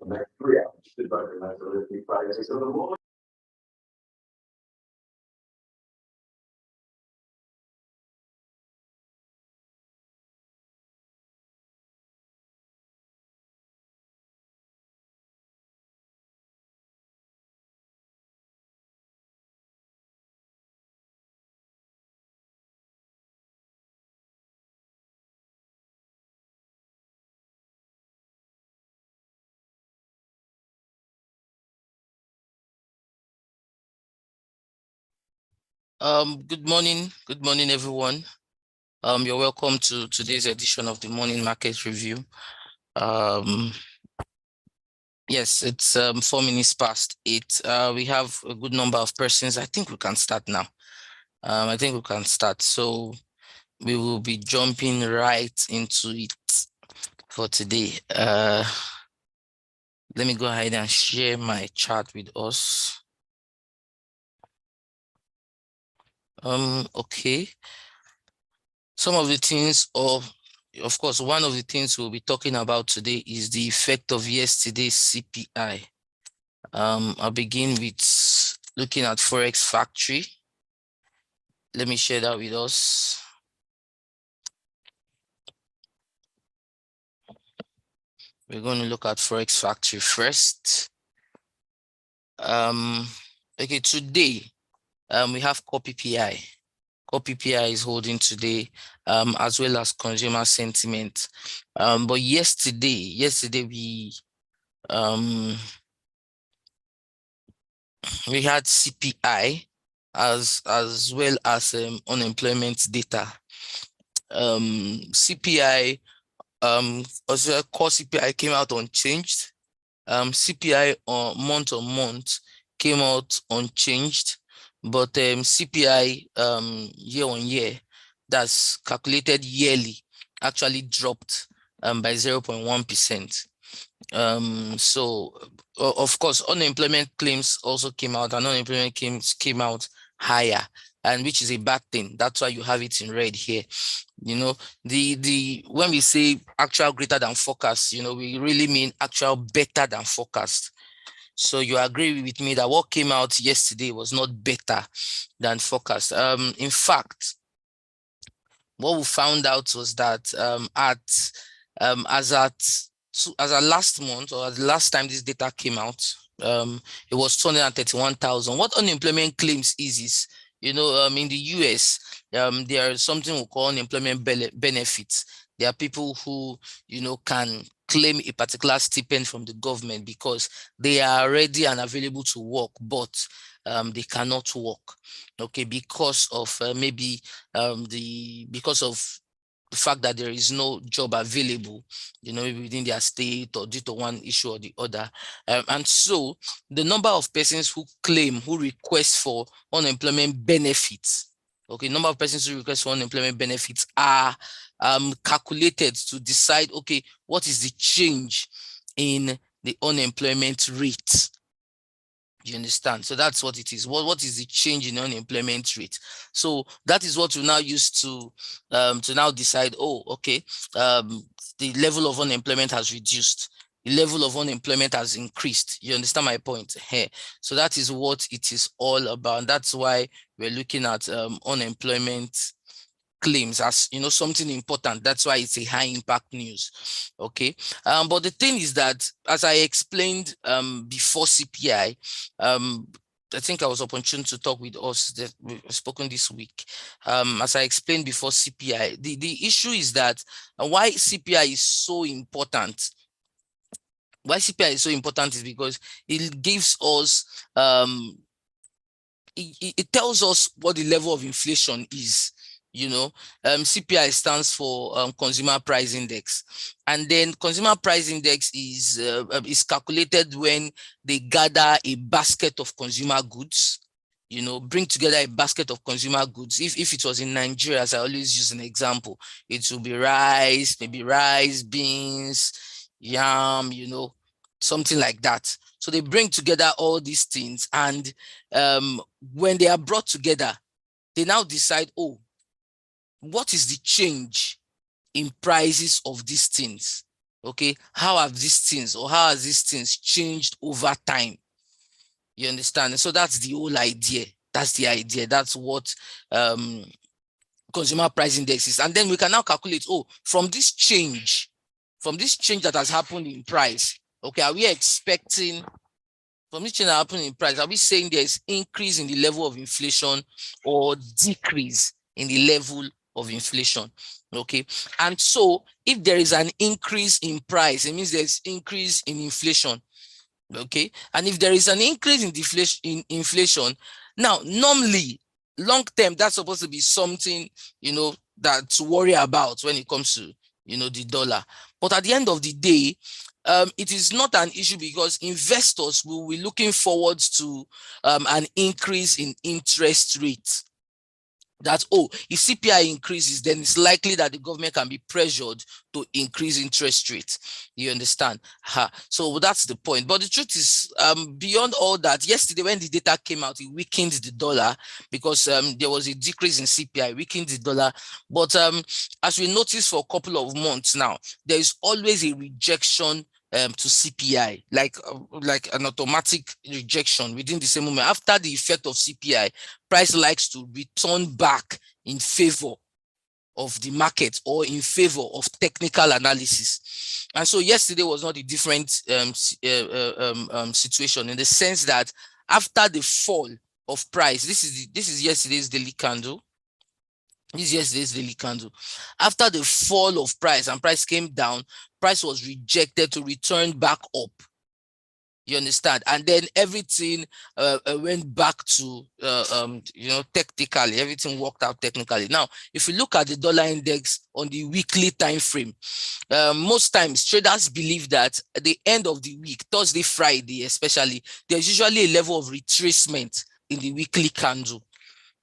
the next 3 hours. The budget has to lift Friday. So the moment. Good morning, everyone. You're welcome to today's edition of the Morning Market Review. Yes, it's 4 minutes past 8. We have a good number of persons. I think we can start now. I think we can start. So we will be jumping right into it for today. Let me go ahead and share my chart with us. Okay. Some of the things, of course, one of the things we'll be talking about today is the effect of yesterday's CPI. I'll begin with looking at Forex Factory. Let me share that with us. We're going to look at Forex Factory first. Okay, today we have core PPI. Core PPI is holding today, as well as consumer sentiment. But yesterday we had CPI as well as unemployment data. CPI, also core CPI came out unchanged. CPI month on month came out unchanged, but CPI year on year, that's calculated yearly, actually dropped by 0.1%. So of course, unemployment claims also came out, and unemployment claims came out higher, and which is a bad thing. That's why you have it in red here. You know, when we say actual greater than forecast, you know, we really mean actual better than forecast. So you agree with me that what came out yesterday was not better than forecast. In fact, what we found out was that as at last month, or as the last time this data came out, it was 231,000. What unemployment claims is, you know, in the US, there is something we call unemployment benefits. There are people who, you know, can claim a particular stipend from the government because they are ready and available to work, but they cannot work, okay, because of maybe because of the fact that there is no job available, you know, within their state or due to one issue or the other. And so the number of persons who request for unemployment benefits, okay, number of persons who request for unemployment benefits are calculated to decide, okay, what is the change in the unemployment rate. You understand? So that's what it is. What is the change in unemployment rate? So that is what we now use to now decide, oh, okay, the level of unemployment has reduced. The level of unemployment has increased. You understand my point here? So that is what it is all about. And that's why we're looking at unemployment claims as, you know, something important. That's why it's a high impact news. Okay. But the thing is that, as I explained before CPI, I think I was opportune to talk with us that we've spoken this week. As I explained before CPI, the issue is that why CPI is so important. Why CPI is so important is because it gives us it tells us what the level of inflation is. You know, CPI stands for Consumer Price Index, and then Consumer Price Index is calculated when they gather a basket of consumer goods. You know, bring together a basket of consumer goods. If it was in Nigeria, as I always use an example, it will be rice, maybe rice, beans, yam, you know, something like that. So they bring together all these things, and when they are brought together, they now decide, oh, what is the change in prices of these things? Okay, how have these things, or how has these things changed over time? You understand? And so that's the whole idea. That's the idea. That's what consumer price index is. And then we can now calculate, oh, from this change that has happened in price, okay, are we expecting, from this change that happened in price, are we saying there's increase in the level of inflation or decrease in the level of inflation? Okay, and so if there is an increase in price, it means there's increase in inflation. Okay, and if there is an increase in deflation, in inflation, now normally long term, that's supposed to be something, you know, that to worry about when it comes to, you know, the dollar. But at the end of the day, it is not an issue, because investors will be looking forward to an increase in interest rates. That, oh, if CPI increases, then it's likely that the government can be pressured to increase interest rates. You understand? So that's the point. But the truth is, beyond all that, yesterday when the data came out, it weakened the dollar, because there was a decrease in CPI, weakened the dollar. But as we noticed for a couple of months now, there is always a rejection to CPI, like an automatic rejection within the same moment. After the effect of CPI, price likes to return back in favor of the market or in favor of technical analysis. And so yesterday was not a different situation, in the sense that after the fall of price, this is yesterday's daily candle. This is yesterday's daily candle. After the fall of price and price came down, price was rejected to return back up. You understand? And then everything went back to, you know, technically, everything worked out technically. Now, if you look at the dollar index on the weekly time frame, most times traders believe that at the end of the week, Thursday, Friday especially, there's usually a level of retracement in the weekly candle.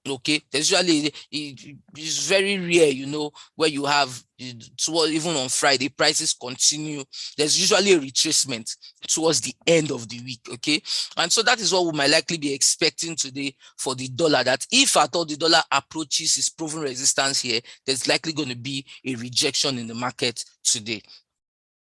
Okay, there's usually, it's very rare, you know, where you have, even on Friday, prices continue. There's usually a retracement towards the end of the week. Okay, and so that is what we might likely be expecting today for the dollar, that if at all the dollar approaches its proven resistance here, there's likely going to be a rejection in the market today.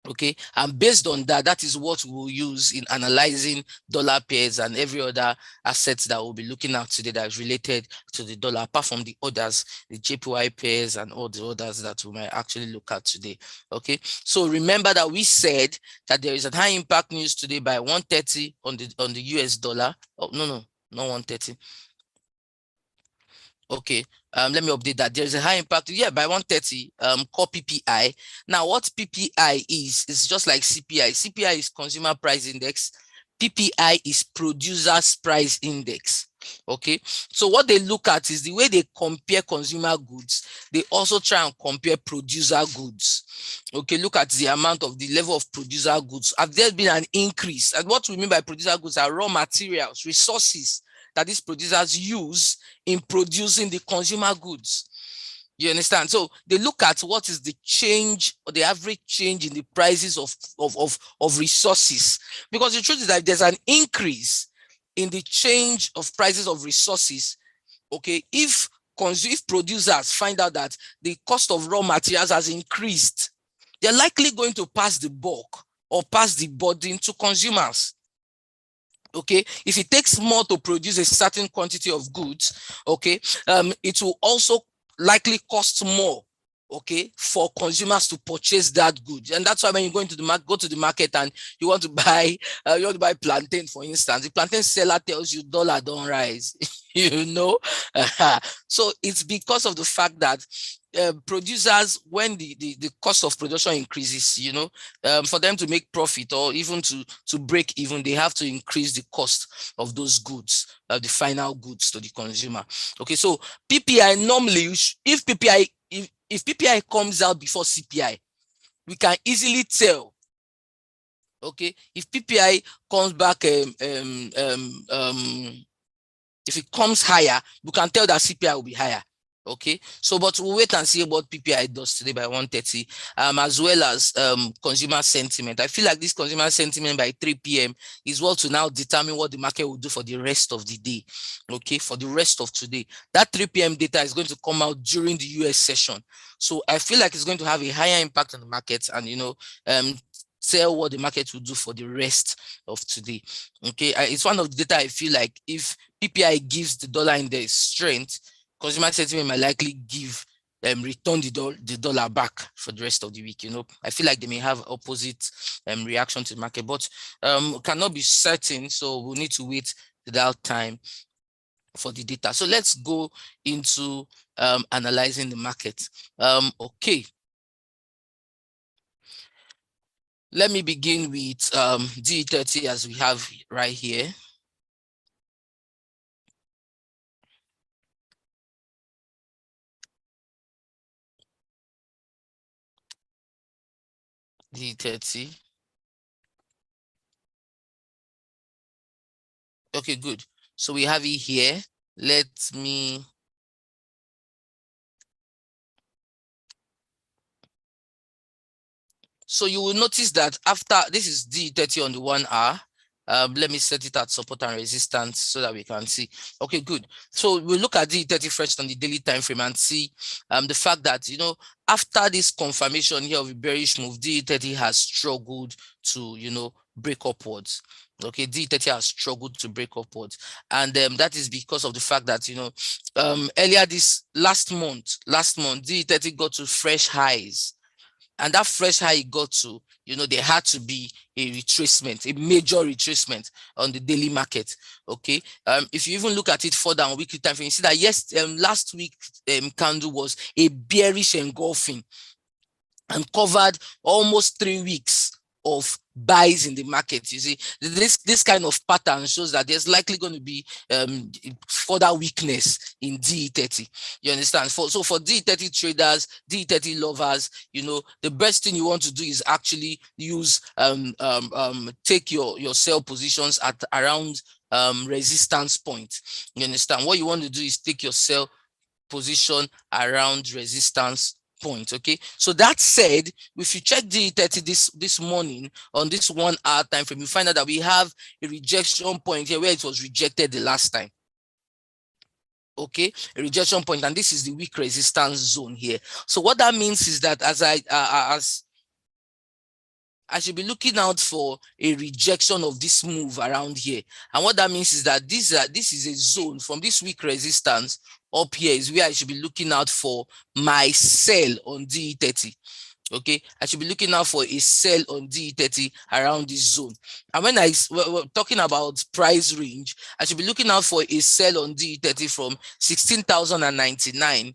Okay, and based on that, that is what we'll use in analyzing dollar pairs and every other assets that we'll be looking at today that is related to the dollar, apart from the others, the JPY pairs and all the others that we might actually look at today. Okay, so remember that we said that there is a high impact news today by 1:30 on the US dollar. Oh, no, not 1:30. Okay, let me update that. There's a high impact, yeah, by 1:30, core PPI. Now, what PPI is just like CPI. CPI is consumer price index. PPI is producers price index. Okay, so what they look at is the way they compare consumer goods. They also try and compare producer goods. Okay, look at the amount of the level of producer goods. Have there been an increase? And what we mean by producer goods are raw materials, resources that these producers use in producing the consumer goods. You understand? So they look at what is the change, or the average change in the prices of resources. Because the truth is that if there's an increase in the change of prices of resources, okay, if producers find out that the cost of raw materials has increased, they're likely going to pass the bulk or pass the burden to consumers. Okay, if it takes more to produce a certain quantity of goods, okay, it will also likely cost more, okay, for consumers to purchase that good. And that's why when you go to the market and you want to buy plantain, for instance, the plantain seller tells you dollar don't rise. You know, so it's because of the fact that producers, when the cost of production increases, you know, for them to make profit or even to break even, they have to increase the cost of those goods, the final goods to the consumer. Okay, so PPI normally, if PPI comes out before CPI, we can easily tell. Okay, if PPI comes back, if it comes higher, we can tell that CPI will be higher. Okay, so but we'll wait and see what PPI does today by 1:30, as well as consumer sentiment. I feel like this consumer sentiment by 3 p.m. is what to now determine what the market will do for the rest of the day. Okay, for the rest of today, that 3 p.m. data is going to come out during the US session. So I feel like it's going to have a higher impact on the market, and tell what the market will do for the rest of today. Okay, it's one of the data I feel like if PPI gives the dollar index strength, consumer sentiment might likely give return the dollar back for the rest of the week. I feel like they may have opposite reaction to the market, but cannot be certain, so we'll need to wait to that time for the data. So let's go into analyzing the market. Okay, let me begin with D30 as we have right here. D30. Okay, good. So we have it here. Let me So you will notice that after this is D30 on the 1 hour. Let me set it at support and resistance so that we can see. Okay, good. So we'll look at D30 first on the daily time frame and see the fact that after this confirmation here of a bearish move, D30 has struggled to break upwards. Okay, D30 has struggled to break upwards, and that is because of the fact that earlier this last month D30 got to fresh highs. And that fresh high it got to, there had to be a retracement, a major retracement on the daily market. Okay. If you even look at it further on weekly time frame, you see that yes, last week candle was a bearish engulfing and covered almost 3 weeks of buys in the market. You see, this kind of pattern shows that there's likely going to be further weakness in D30. You understand? So for D30 traders, D30 lovers, the best thing you want to do is actually use take your sell positions at around resistance point. You understand? What you want to do is take your sell position around resistance point. Okay, so that said, if you check D30 this morning on this 1 hour time frame, you find out that we have a rejection point here where it was rejected the last time. Okay, a rejection point, and this is the weak resistance zone here. So what that means is that as I should be looking out for a rejection of this move around here. And what that means is that this is a zone from this weak resistance up here is where I should be looking out for my sell on D30. Okay, I should be looking out for a sell on D30 around this zone. And when we're talking about price range, I should be looking out for a sell on D30 from 16,099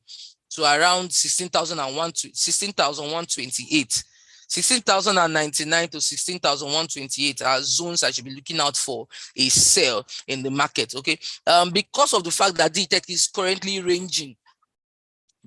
to around 16,128. 16,099 to 16,128 are zones I should be looking out for a sell in the market. Okay, because of the fact that D30 is currently ranging,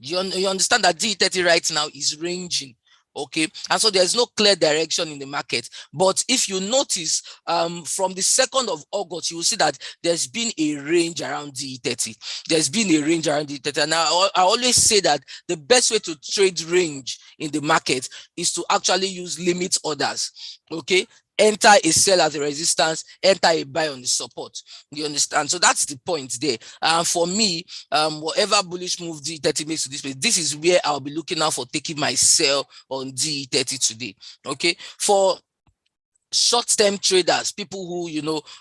you understand that D30 right now is ranging. Okay, and so there's no clear direction in the market. But if you notice, from the 2nd of August, you will see that there's been a range around D30. There's been a range around D30. And I always say that the best way to trade range in the market is to actually use limit orders. Okay, enter a sell as a resistance, enter a buy on the support. You understand? So that's the point there. For me, whatever bullish move D30 makes to this place, this is where I'll be looking out for taking my sell on D30 today. Okay, for short-term traders, people who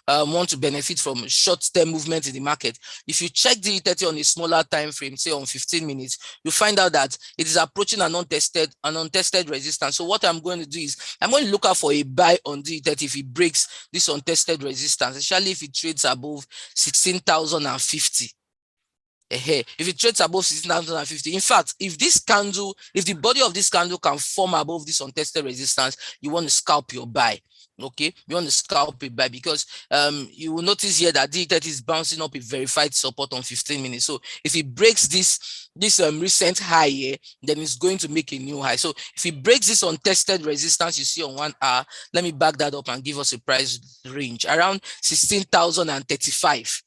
want to benefit from short-term movement in the market, if you check D30 on a smaller time frame, say on 15 minutes, you find out that it is approaching an untested resistance. So what I'm going to do is I'm going to look out for a buy on D30 if it breaks this untested resistance, especially if it trades above 16,050. If it trades above 16,050, in fact, if the body of this candle can form above this untested resistance, you want to scalp your buy. Okay, you want to scalp it buy because you will notice here that D30 is bouncing up a verified support on 15 minutes. So if it breaks this recent high here, then it's going to make a new high. So if it breaks this untested resistance you see on 1 hour, let me back that up and give us a price range around 16,035.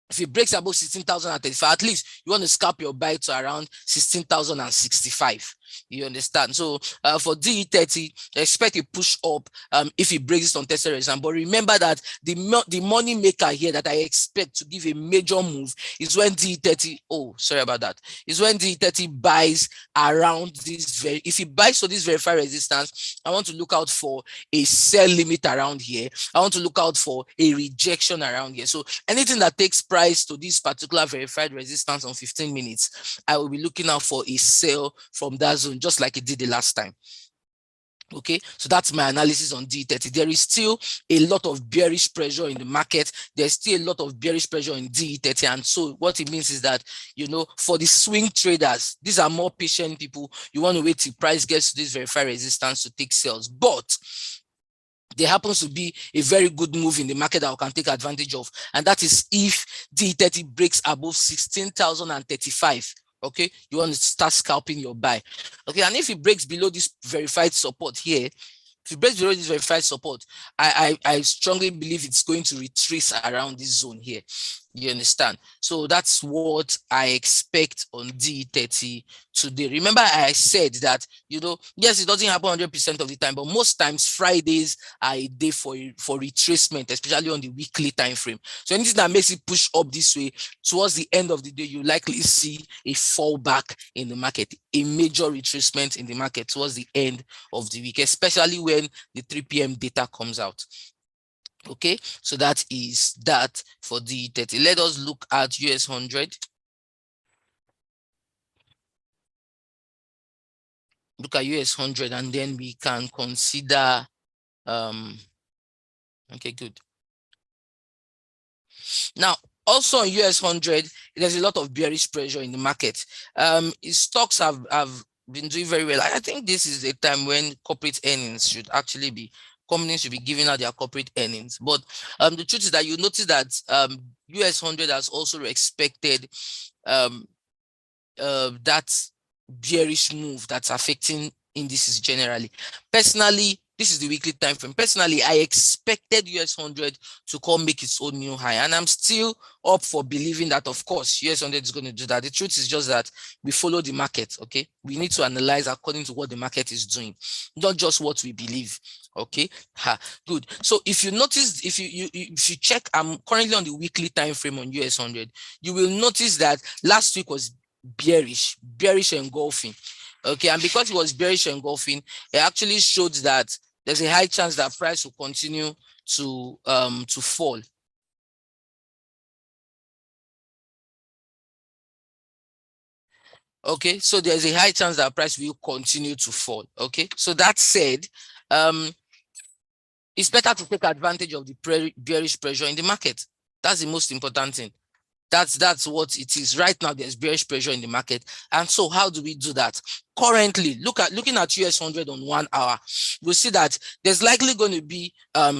If it breaks above 16,035, at least you want to scalp your buy to around 16,065. You understand? So for DE30, expect a push up if it breaks on tested resistance. But remember that the money maker here that I expect to give a major move is when DE30, oh, sorry about that, is when DE30 buys around this if it buys for this verified resistance, I want to look out for a sell limit around here. I want to look out for a rejection around here. So anything that takes price to this particular verified resistance on 15 minutes, I will be looking out for a sell from that zone, just like it did the last time. Okay, so that's my analysis on DE30. There is still a lot of bearish pressure in the market. There's still a lot of bearish pressure in DE30. And so what it means is that, you know, for the swing traders, these are more patient people. You want to wait till price gets to this verified resistance to take sales. But there happens to be a very good move in the market that we can take advantage of. And that is if DE30 breaks above 16,035. Okay, you want to start scalping your buy. Okay, and if it breaks below this verified support here, if it breaks below this verified support, I strongly believe it's going to retrace around this zone here. You understand? So that's what I expect on DE30 today. Remember, I said that, you know, yes, it doesn't happen 100% of the time, but most times Fridays are a day for retracement, especially on the weekly time frame. So anything that makes it push up this way towards the end of the day, you likely see a fallback in the market, a major retracement in the market towards the end of the week, especially when the 3 p.m. data comes out. Okay, so that is that for DE30. Let us look at US 100. Look at US 100 and then we can consider okay, good. Now, also on US 100, there's a lot of bearish pressure in the market. Stocks have been doing very well. I think this is a time when corporate earnings should actually be, companies should be giving out their corporate earnings. But the truth is that you notice that US 100 has also expected that bearish move that's affecting indices generally. Personally, this is the weekly time frame. Personally, I expected US 100 to come make its own new high, and I'm still up for believing that, of course, US 100 is going to do that. The truth is just that we follow the market. Okay, we need to analyze according to what the market is doing, not just what we believe. Okay, good. So if you notice, if you check, I'm currently on the weekly time frame on US 100. You will notice that last week was bearish engulfing. Okay, and because it was bearish engulfing, it actually showed that there's a high chance that price will continue to fall. Okay, so there's a high chance that price will continue to fall. Okay, so that said, it's better to take advantage of the bearish pressure in the market. That's the most important thing. That's what it is right now. There's bearish pressure in the market, and so how do we do that? Currently, looking at US 100 on 1 hour, we'll see that there's likely going to be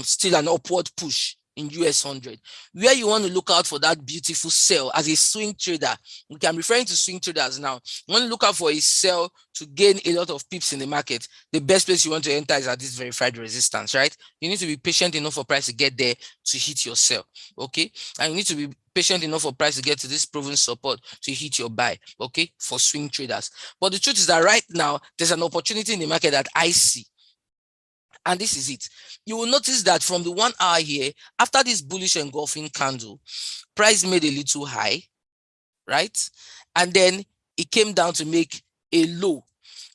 still an upward push in US 100, where you want to look out for that beautiful sell as a swing trader. Okay, I'm referring to swing traders now. You want to look out for a sell to gain a lot of pips in the market. The best place you want to enter is at this verified resistance, right? You need to be patient enough for price to get there to hit your sell. Okay, and you need to be patient enough for price to get to this proven support to hit your buy. Okay, for swing traders. But the truth is that right now there's an opportunity in the market that I see. And this is it. You will notice that from the 1 hour here, after this bullish engulfing candle, price made a little high, right? And then it came down to make a low.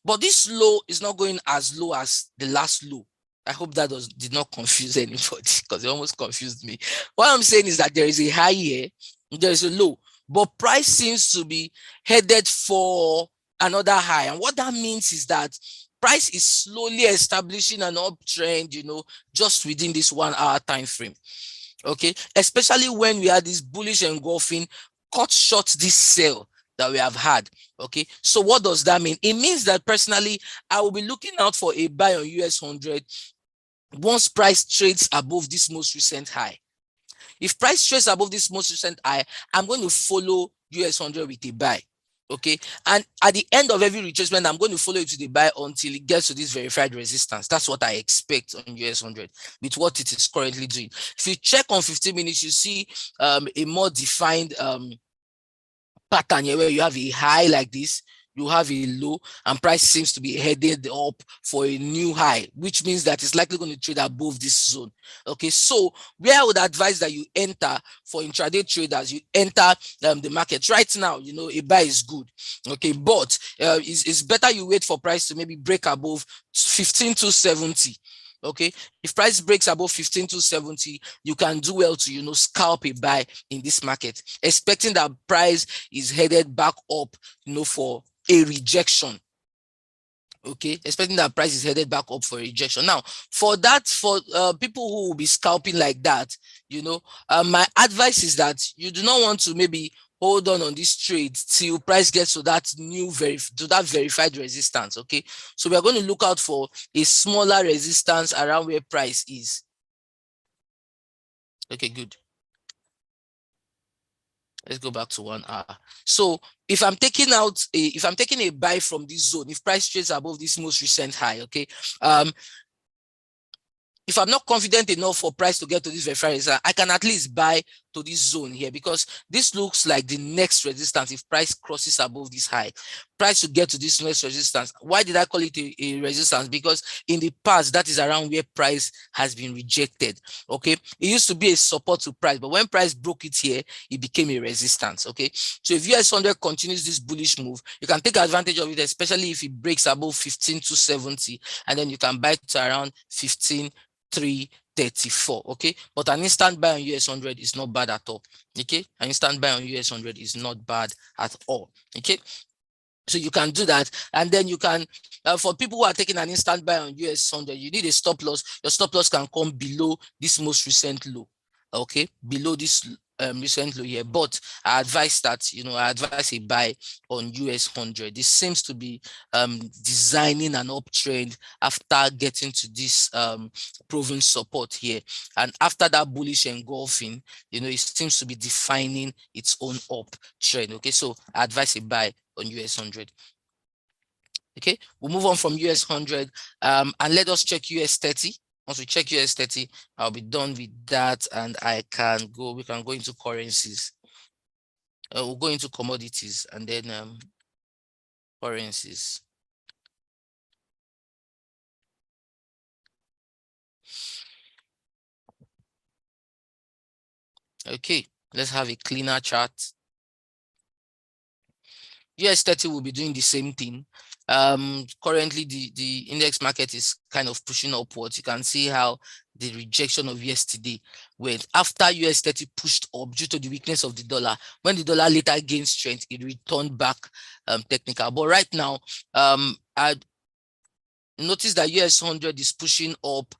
But this low is not going as low as the last low. I hope that did not confuse anybody, because it almost confused me. What I'm saying is that there is a high here, there is a low, but price seems to be headed for another high. And what that means is that price is slowly establishing an uptrend, you know, just within this 1 hour time frame. Okay, especially when we had this bullish engulfing, cut short this sell that we have had. Okay, so what does that mean? It means that personally, I will be looking out for a buy on US 100 once price trades above this most recent high. If price trades above this most recent high, I'm going to follow US 100 with a buy. Okay, and at the end of every retracement, I'm going to follow it to the buy until it gets to this verified resistance. That's what I expect on US 100 with what it is currently doing. If you check on 15 minutes, you see a more defined pattern here where you have a high like this, you have a low, and price seems to be headed up for a new high, which means that it's likely going to trade above this zone. Okay, so where I would advise that you enter for intraday traders, you enter the market right now. You know, a buy is good. Okay, but it's better you wait for price to maybe break above 15,270. Okay, if price breaks above 15,270, you can do well to, you know, scalp a buy in this market, expecting that price is headed back up, you know, for a rejection. Okay, expecting that price is headed back up for a rejection. Now, for that, for people who will be scalping like that, you know, my advice is that you do not want to maybe hold on this trade till price gets to that verified resistance. Okay, so we are going to look out for a smaller resistance around where price is. Okay, good. Let's go back to 1 hour. So if I'm taking a buy from this zone, if price trades above this most recent high, okay, if I'm not confident enough for price to get to this verified resistance, I can at least buy to this zone here, because this looks like the next resistance. If price crosses above this high, price will get to this next resistance. Why did I call it a resistance? Because in the past, that is around where price has been rejected. Okay, it used to be a support to price, but when price broke it here, it became a resistance. Okay, so if US 100 continues this bullish move, you can take advantage of it, especially if it breaks above 15,270, and then you can buy to around 15,334. Okay, but an instant buy on US 100 is not bad at all. Okay, an instant buy on US 100 is not bad at all. Okay, so you can do that, and then you can, for people who are taking an instant buy on US 100, you need a stop loss. Your stop loss can come below this most recent low. Okay, below this recent low here. But I advise that, you know, I advise a buy on US 100. This seems to be designing an uptrend after getting to this proven support here, and after that bullish engulfing, you know, it seems to be defining its own uptrend. Okay, so I advise a buy on US 100. Okay, we'll move on from US 100 and let us check US 30. Once we check US 30, I'll be done with that, and we can go into currencies. We'll go into commodities and then currencies. Okay, let's have a cleaner chart. US 30 will be doing the same thing. Currently the index market is kind of pushing upwards. You can see how the rejection of yesterday went after US 30 pushed up due to the weakness of the dollar. When the dollar later gained strength, it returned back technical. But right now, I notice that US 100 is pushing up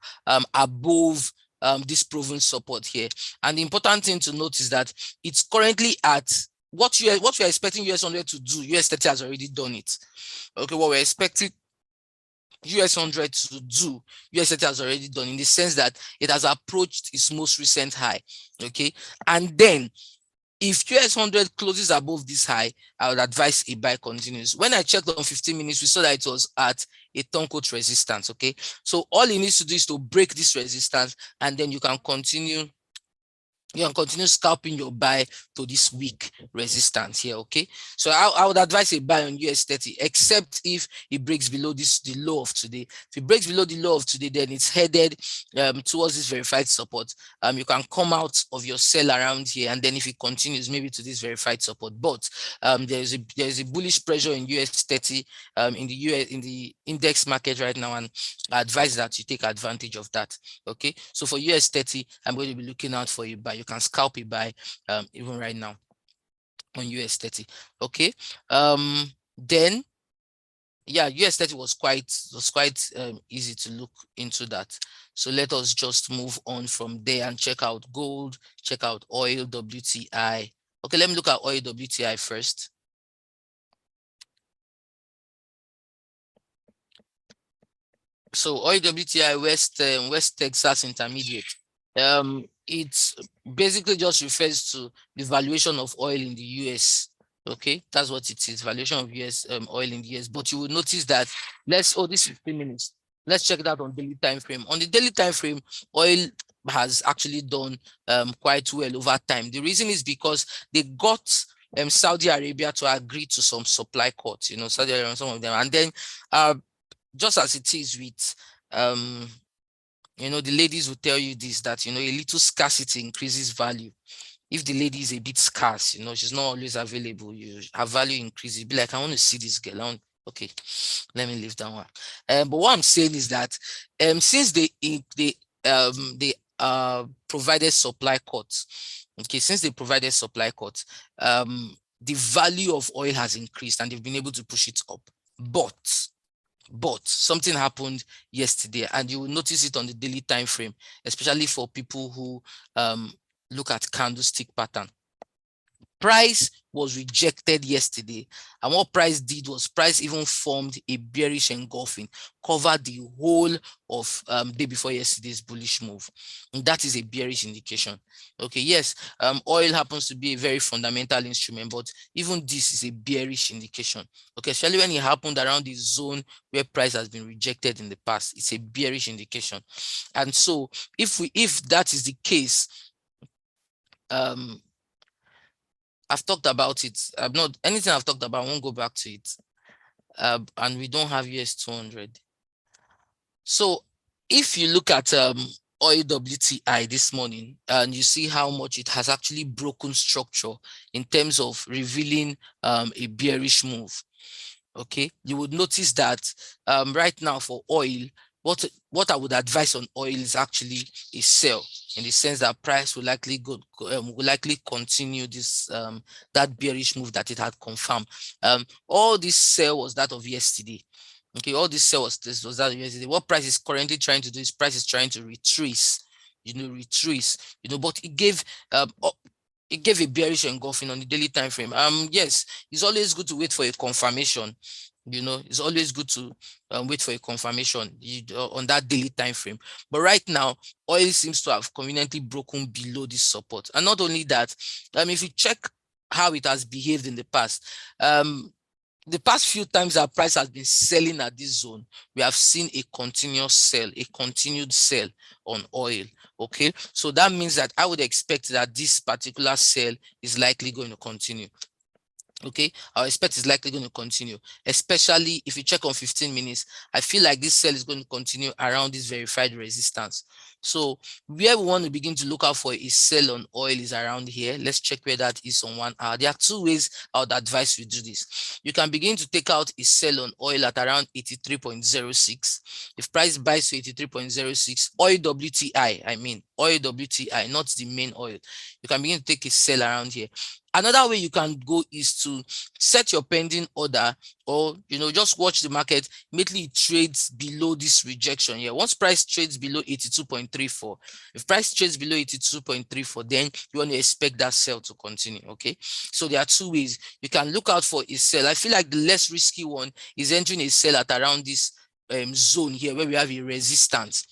above this proven support here. And the important thing to note is that it's currently at what we are expecting US 100 to do. US 30 has already done it. Okay, what we're expecting US 100 to do, US 30 has already done, in the sense that it has approached its most recent high. Okay, and then if US 100 closes above this high, I would advise a buy continues. When I checked on 15 minutes, we saw that it was at a turncoat resistance. Okay, so all it needs to do is to break this resistance, and then you can continue scalping your buy to this weak resistance here. Okay, so I would advise a buy on US 30, except if it breaks below the low of today. If it breaks below the low of today, then it's headed towards this verified support. You can come out of your sell around here, and then if it continues, maybe to this verified support. But there's a bullish pressure in US 30 in the index market right now, and I advise that you take advantage of that. Okay, so for US 30, I'm going to be looking out for a buy. You can scalp a buy even right now on US 30. Okay, then yeah, US 30 was quite easy to look into that. So let us just move on from there and check out gold, check out oil, WTI. Okay, let me look at oil, WTI first. So oil, WTI, West Texas Intermediate. It basically just refers to the valuation of oil in the US. Okay, that's what it is, valuation of US oil in the US. But you will notice that this is 15 minutes. Let's check that on daily time frame. On the daily time frame, oil has actually done quite well over time. The reason is because they got Saudi Arabia to agree to some supply cuts, Saudi Arabia, some of them, and then just as it is with the ladies will tell you this, that a little scarcity increases value. If the lady is a bit scarce, she's not always available, her value increases. Be like, I want to see this girl. Okay, let me leave that one. But what I'm saying is that since they provided supply cuts, okay, since they provided supply cuts, the value of oil has increased and they've been able to push it up. But something happened yesterday, and you will notice it on the daily time frame, especially for people who look at candlestick pattern. Price was rejected yesterday, and what price did was price even formed a bearish engulfing, covered the whole of day before yesterday's bullish move, and that is a bearish indication. Okay, yes, oil happens to be a very fundamental instrument, but even this is a bearish indication. Okay, especially when it happened around the zone where price has been rejected in the past, it's a bearish indication. And so if that is the case, I've talked about it. Anything I've talked about, I won't go back to it. And we don't have US 200. So if you look at oil WTI this morning, and you see how much it has actually broken structure in terms of revealing a bearish move, okay, you would notice that right now for oil, what I would advise on oil is actually a sell, in the sense that price will likely continue this that bearish move that it had confirmed. All this sell was that of yesterday. Okay, all this sell was that of yesterday. What price is currently trying to do is price is trying to retrace, but it gave a bearish engulfing on the daily time frame. Yes, it's always good to wait for a confirmation. It's always good to wait for a confirmation on that daily time frame. But right now, oil seems to have conveniently broken below this support. And not only that, if you check how it has behaved in the past, the past few times our price has been selling at this zone, we have seen a continued sell on oil. Okay, so that means that I would expect that this particular sell is likely going to continue. Okay, I expect it's likely going to continue, especially if you check on 15 minutes. I feel like this sell is going to continue around this verified resistance. So where we want to begin to look out for a sell on oil is around here. Let's check where that is on 1 hour. There are two ways I would advise you do this. You can begin to take out a sell on oil at around 83.06. If price buys to 83.06, oil WTI, oil WTI, not the main oil, you can begin to take a sell around here. Another way you can go is to set your pending order, or just watch the market. Immediately it trades below this rejection here. Once price trades below 82.34, if price trades below 82.34, then you want to expect that sell to continue. Okay, so there are two ways you can look out for a sell. I feel like the less risky one is entering a sell at around this zone here, where we have a resistance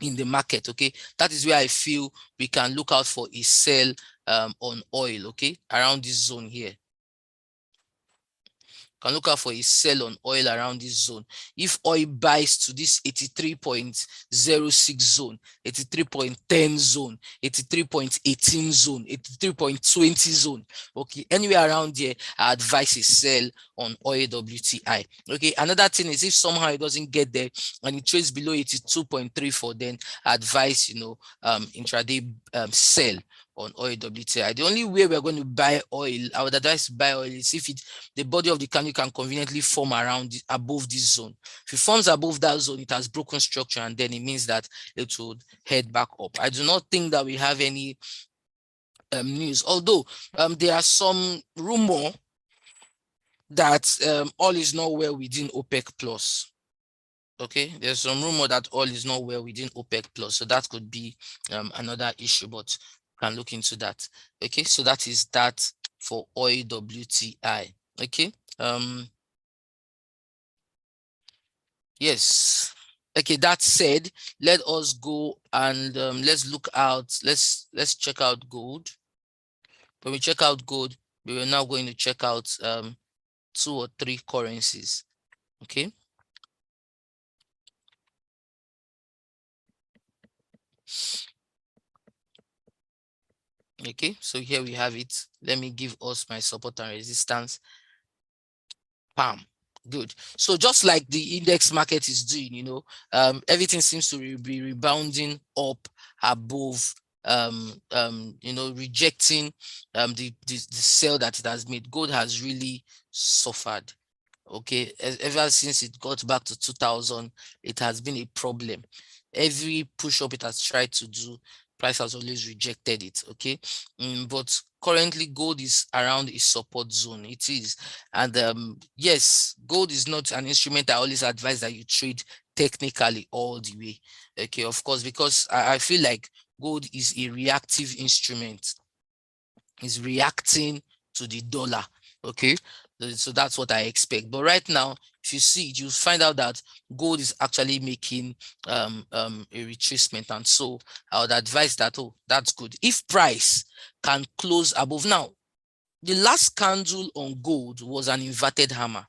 in the market. Okay, that is where I feel we can look out for a sell on oil. Okay, around this zone here. Can look out for a sell on oil around this zone. If oil buys to this 83.06 zone, 83.10 zone, 83.18 zone, 83.20 zone, okay, anywhere around there, I advise a sell on oil WTI. Okay, another thing is, if somehow it doesn't get there and it trades below 82.34, then I advise intraday sell on oil WTI. The only way we're going to buy oil, I would advise to buy oil, is if the body of the candle can conveniently form above this zone. If it forms above that zone, it has broken structure, and then it means that it would head back up. I do not think that we have any news, although there are some rumor that oil is not well within OPEC plus. Okay, there's some rumor that oil is not well within OPEC plus, so that could be another issue, but can look into that. Okay, so that is that for oil WTI. Okay, yes. Okay, that said, let us go and let's check out gold. When we check out gold, We are now going to check out 2 or 3 currencies. Okay. Okay, so here we have it. Let me give us my support and resistance. Bam. Good. So just like the index market is doing, everything seems to be rebounding up above, rejecting the sell that it has made. Gold has really suffered. Okay, ever since it got back to 2000, it has been a problem. Every push up it has tried to do, price has always rejected it. Okay, but currently gold is around a support zone. It is, and yes, gold is not an instrument I always advise that you trade technically all the way. Okay, of course, because I feel like gold is a reactive instrument. Is reacting to the dollar. Okay, so that's what I expect. But right now, if you see it, you find out that gold is actually making a retracement, and so I would advise that, oh, that's good. If price can close above, now the last candle on gold was an inverted hammer.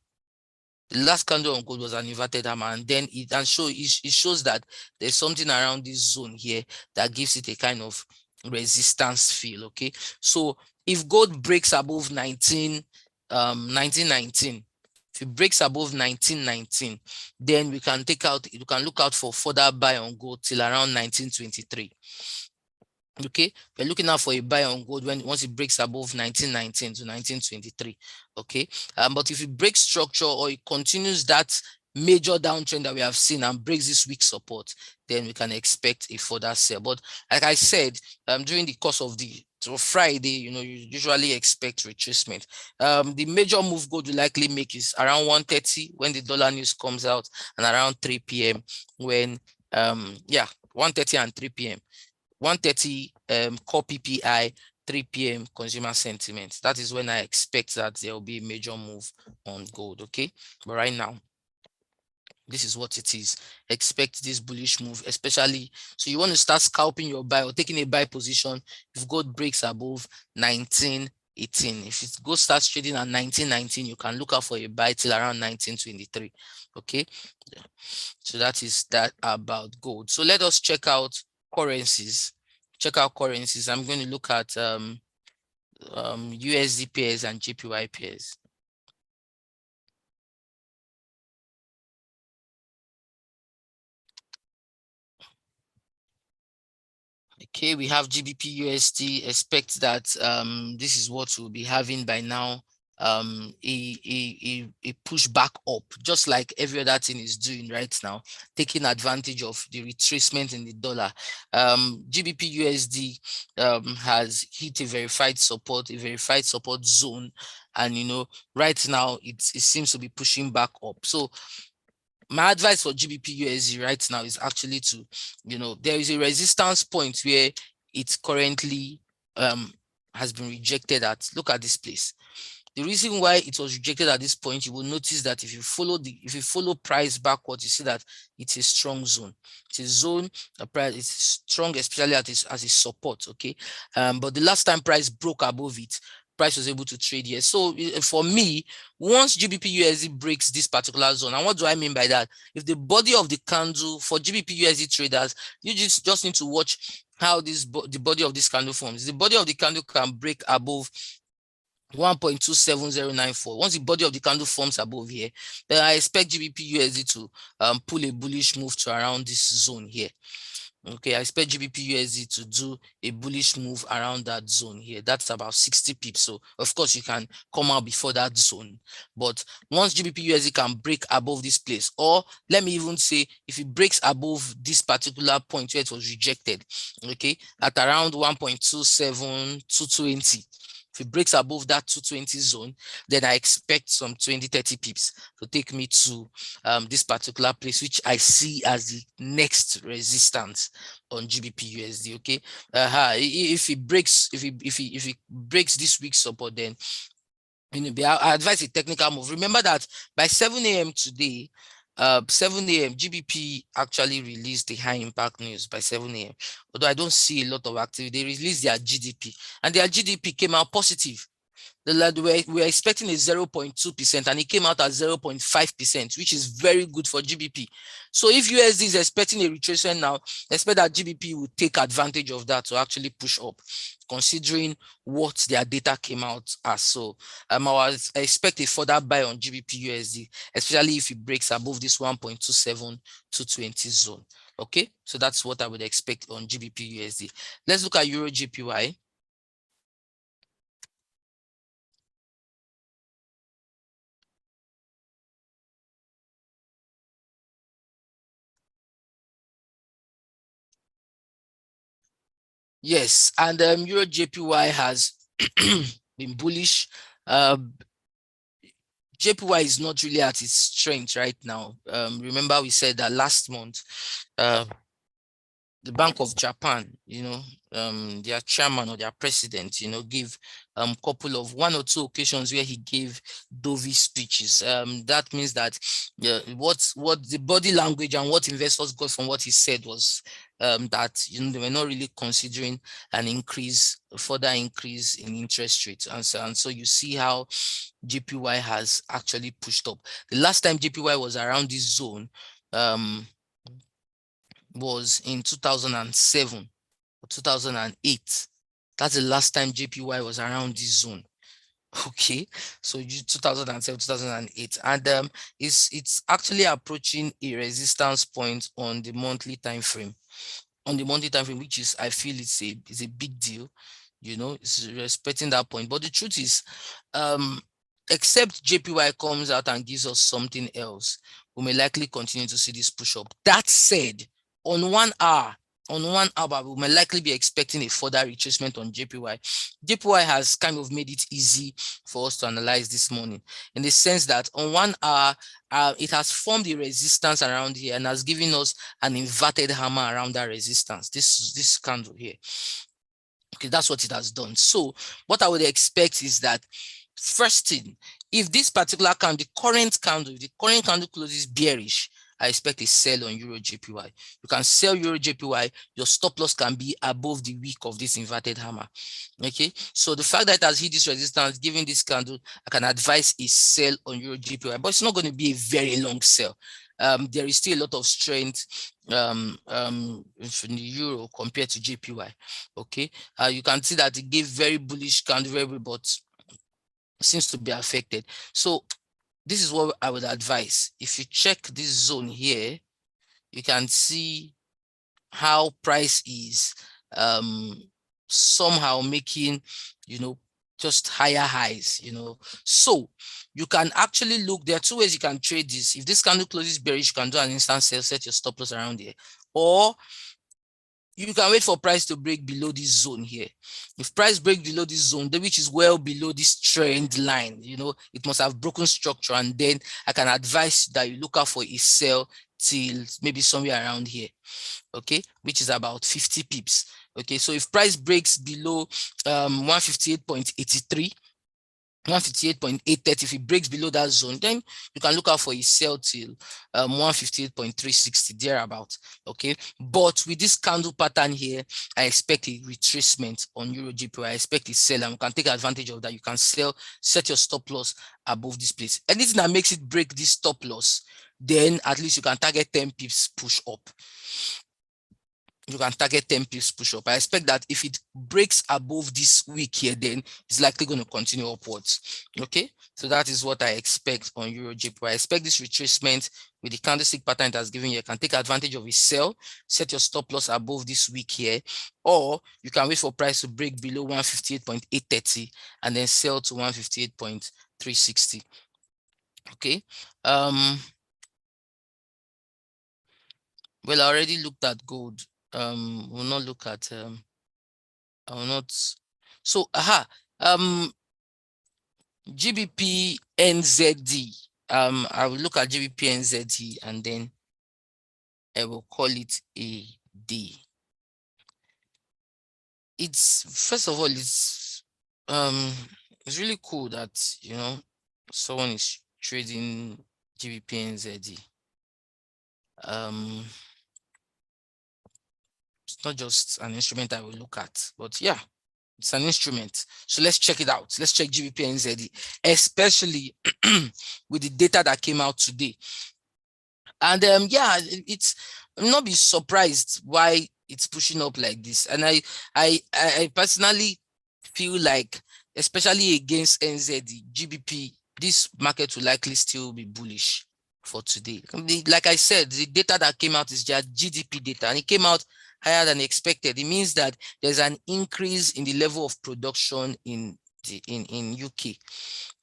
The last candle on gold was an inverted hammer, and then it shows that there's something around this zone here that gives it a kind of resistance feel. Okay, so if gold breaks above 1919, if it breaks above 1919, then we can look out for further buy on gold till around 1923. Okay, we're looking out for a buy on gold once it breaks above 1919 to 1923. Okay, but if it breaks structure or it continues that major downtrend that we have seen and breaks this weak support, then we can expect a further sell. But like I said, during the course of Friday, you usually expect retracement. The major move gold will likely make is around 1:30 when the dollar news comes out, and around 3 p.m. when 1:30 and 3 p.m. 1:30 core PPI, 3 p.m. consumer sentiment. That is when I expect that there will be a major move on gold. Okay, but right now, this is what it is. Expect this bullish move, especially so you want to start scalping your buy or taking a buy position if gold breaks above 1918. If it goes starts trading at 1919, you can look out for a buy till around 1923. Okay, so that is that about gold. So let us check out currencies. I'm going to look at USD pairs and JPY pairs. Okay, we have GBPUSD. Expect that this is what we'll be having by now. A push back up, just like every other thing is doing right now, taking advantage of the retracement in the dollar. GBPUSD has hit a verified support zone, and right now it seems to be pushing back up. So my advice for GBPUSD right now is actually to, there is a resistance point where it currently has been rejected at. Look at this place. The reason why it was rejected at this point, you will notice that if you follow price backwards, you see that it's a strong zone. It's a zone, price is strong, especially as a support. Okay, but the last time price broke above it, price was able to trade here. So for me, once GBPUSD breaks this particular zone, and what do I mean by that? If the body of the candle for GBPUSD traders, you just need to watch how the body of this candle forms. The body of the candle can break above 1.27094. Once the body of the candle forms above here, then I expect GBPUSD to pull a bullish move to around this zone here. Okay, I expect GBPUSD to do a bullish move around that zone here. That's about 60 pips. So of course you can come out before that zone. But once GBPUSD can break above this place, or let me even say if it breaks above this particular point where it was rejected, okay, at around 1.27220. If it breaks above that 220 zone, then I expect some 20-30 pips to take me to this particular place, which I see as the next resistance on GBPUSD. Okay, if it breaks this week's support, then I advise a technical move. Remember that by 7 a.m. today, 7 a.m. GBP actually released the high impact news by 7 a.m. Although I don't see a lot of activity, they released their GDP, and their GDP came out positive. we're expecting a 0.2% and it came out at 0.5%, which is very good for GBP. So if USD is expecting a retracement now, expect that GBP will take advantage of that to actually push up, considering what their data came out as. So I expect a further buy on GBP USD, especially if it breaks above this 1.27 to 20 zone. Okay, so that's what I would expect on GBP USD. Let's look at EURJPY. Yes, and EURJPY has been bullish. JPY is not really at its strength right now. Remember we said that last month, the Bank of Japan, their chairman or their president, gave one or two occasions where he gave dovish speeches. That means that what the body language and what investors got from what he said was that they were not really considering further increase in interest rates, and so you see how JPY has actually pushed up. The last time JPY was around this zone, was in 2007 or 2008. That's the last time JPY was around this zone. Okay, so 2007, 2008, and it's actually approaching a resistance point on the monthly time frame. On the monthly time frame, which is, I feel it's a big deal. It's respecting that point. But the truth is, except JPY comes out and gives us something else, we may likely continue to see this push up. That said, on 1 hour, we may likely be expecting a further retracement on JPY. JPY has kind of made it easy for us to analyze this morning, in the sense that on 1 hour, it has formed a resistance around here and has given us an inverted hammer around that resistance. This candle here. Okay, that's what it has done. So what I would expect is that, first thing, if this particular candle, the current candle closes bearish, I expect a sell on EURJPY. You can sell EURJPY, your stop loss can be above the wick of this inverted hammer. Okay, so the fact that it has hit this resistance, given this candle, I can advise a sell on EURJPY, but it's not going to be a very long sell. There is still a lot of strength in the euro compared to JPY. Okay, you can see that it gave very bullish candle, but seems to be affected. So this is what I would advise. If you check this zone here, you can see how price is somehow making, just higher highs, So you can actually look, there are two ways you can trade this. If this candle closes bearish, you can do an instant sell, set your stop loss around here, or you can wait for price to break below this zone here. If price breaks below this zone, which is well below this trend line, it must have broken structure, and then I can advise that you look out for a sell till maybe somewhere around here, okay, which is about 50 pips. Okay, so if price breaks below 158.83, 158.830, if it breaks below that zone, then you can look out for a sell till 158.360, thereabout. Okay, but with this candle pattern here, I expect a retracement on EURJPY. I expect a sell, and you can take advantage of that. You can sell, set your stop loss above this place. Anything that makes it break this stop loss, then at least you can target 10 pips push up. You can target 10 pips push up. I expect that if it breaks above this wick here, then it's likely going to continue upwards. Okay, so that is what I expect on EURJPY. I expect this retracement with the candlestick pattern it has given you. You can take advantage of a sell, set your stop loss above this wick here, or you can wait for price to break below 158.830 and then sell to 158.360. Okay. Well, I already looked at gold. We'll not look at I will not. So GBP NZD. I will look at GBP NZD and then I will call it a day. It's, first of all, it's really cool that someone is trading GBP NZD. It's not just an instrument I will look at, but yeah, It's an instrument. So let's check it out. Let's check GBP NZD, especially with the data that came out today. And yeah, it's I'm not be surprised why it's pushing up like this. And I personally feel like, especially against NZD, GBP, this market will likely still be bullish for today. Like I said, the data that came out is just GDP data, and it came out higher than expected. It means that there's an increase in the level of production in UK.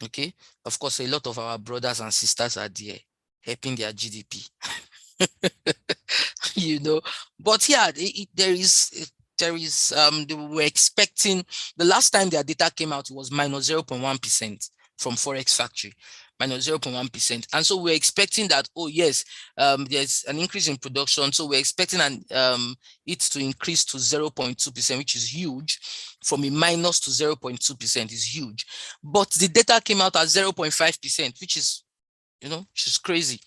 Okay, of course, a lot of our brothers and sisters are there helping their GDP. You know, but yeah, there is they were expecting, the last time their data came out, it was minus 0.1% from Forex Factory, minus 0.1%. And so we're expecting that, oh yes, there's an increase in production, so we're expecting it to increase to 0.2%, which is huge. From a minus to 0.2% is huge, but the data came out at 0.5%, which is, which is crazy.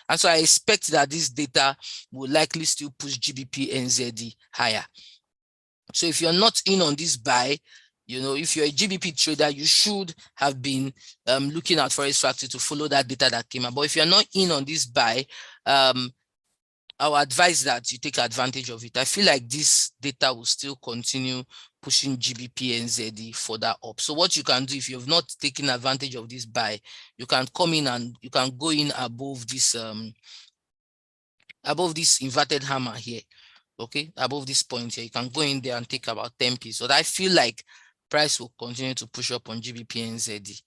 And so I expect that this data will likely still push GBP NZD higher. So if you're not in on this buy, if you're a GBP trader, you should have been looking at Forex Factory to follow that data that came out. But if you're not in on this buy, I would advise that you take advantage of it. I feel like this data will still continue pushing GBP NZD further up. So what you can do, if you have not taken advantage of this buy, you can come in and you can go in above this inverted hammer here. Okay, above this point here, you can go in there and take about 10 pips. So I feel like price will continue to push up on GBP NZD.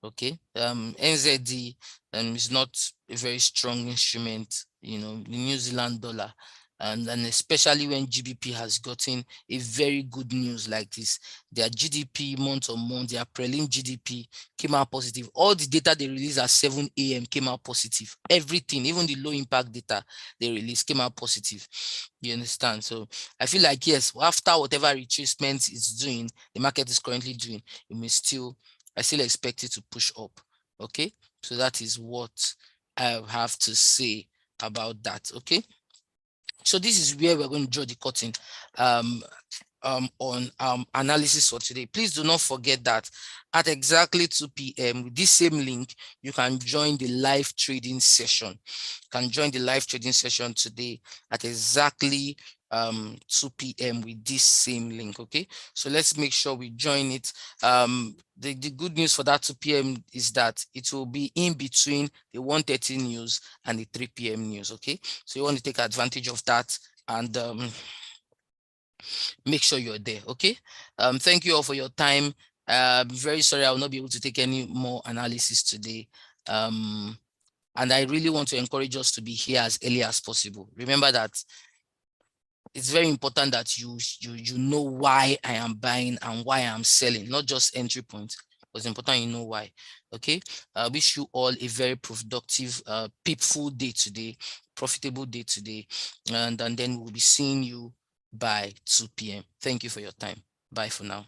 Okay, NZD is not a very strong instrument, the New Zealand dollar, and especially when GBP has gotten a very good news like this. Their GDP month on month, their prelim GDP came out positive. All the data they released at 7 a.m. came out positive. Everything, even the low impact data they released, came out positive. You understand? So I feel like, yes, after whatever retracement is doing, the market is currently doing, I still expect it to push up. Okay, so that is what I have to say about that. Okay, so this is where we're going to draw the curtain on analysis for today. Please do not forget that at exactly 2 p.m. with this same link, you can join the live trading session. You can join the live trading session today at exactly 2 p.m. with this same link. Okay, so let's make sure we join it. The good news for that 2 p.m. is that it will be in between the 1:30 news and the 3 p.m. news. Okay, so you want to take advantage of that and make sure you're there. Okay, thank you all for your time. Very sorry I will not be able to take any more analysis today, and I really want to encourage us to be here as early as possible. Remember that it's very important that you know why I am buying and why I am selling, not just entry point. It's important you know why. Okay, I wish you all a very productive, peaceful day today, profitable day today, and then we'll be seeing you by 2 p.m. Thank you for your time. Bye for now.